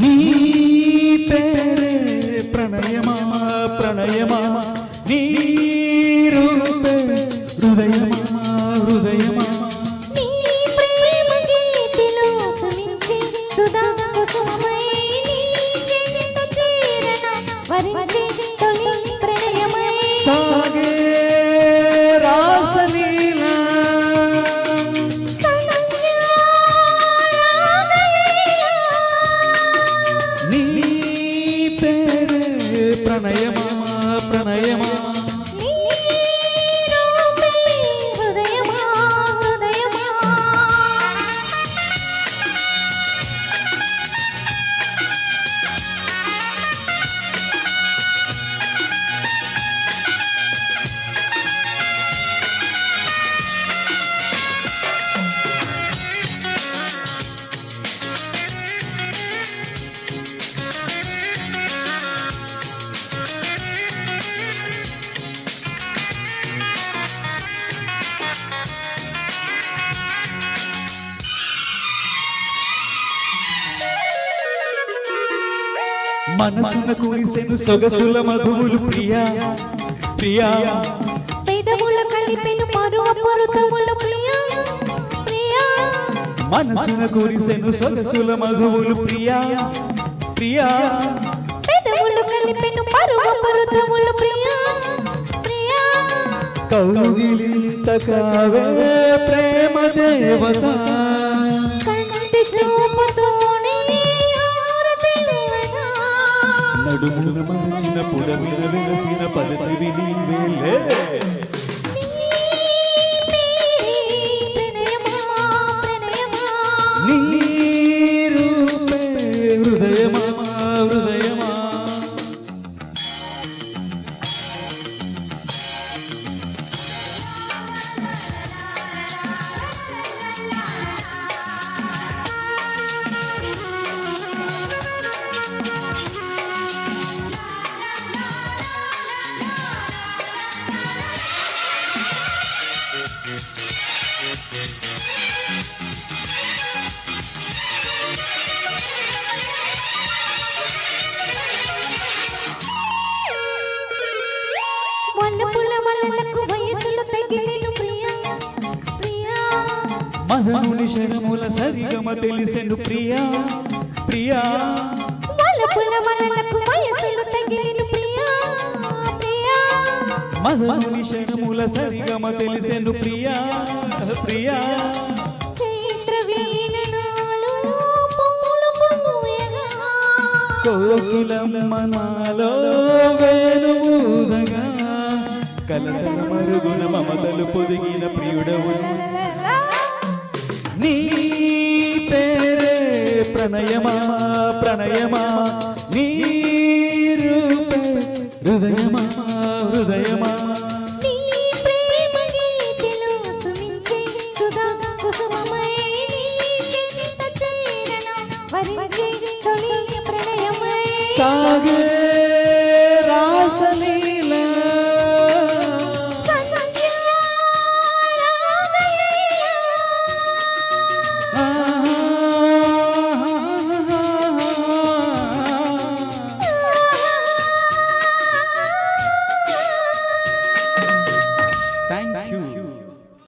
నీ పేరే ప్రణయమా ప్రణయమా నీ రూపే హృదయమా హృదయమా నీ ప్రేమ గీతిలో సుమించే సుధా కుసుమమై నీ చెంత చేరన వరించే తొలి ప్రణయమై సాగే రాసలీలా నీ పేరే ప్రణయమా ప్రణయమా నీ రూపే హృదయమా హృదయమా మనసున కురిసెను సొగసుల మధువులు ప్రియా ప్రియా పెదవుల కలిపెను పరువ పరుతముల ప్రియా ప్రియా మనసున కురిసెను సొగసుల మధువులు ప్రియా ప్రియా పెదవుల కలిపెను పరువ పరుతముల ప్రియా ప్రియా కౌగిలింత కావే ప్రేమ దేవత కంటి చూపుతోనే హారతివ్వగా నడుమున మరచిన పుడమిన వెలసిన పదతివి నీవేలే నీ రూపే హృదయమా హృదయమా వల్లపుల వలలకు వయసులు తగిలిను ప్రియా ప్రియా మదనుని శరముల సరిగమ తెలిసెను ప్రియా ప్రియా వల్లపుల వలలకు వయసులు తగిలిను ప్రియా ప్రియా మదనుని శరముల సరిగమ తెలిసెను ప్రియా ప్రియా చైత్ర వీణనాలు పువ్వులు పూయగా కోకిలమ్మ నాలో వేణువుదగా కలతల మరుగున మమతలు పొదిగిన ప్రియుడవు నీ పేరే ప్రణయమా ప్రణయమా నీ రూపే హృదయమా హృదయమా నీ ప్రేమ గీతిలో సుమించే సుధా కుసుమమై నీ చెంత చేరన వరించే తొలి ప్రణయమై సాగే రాసలీ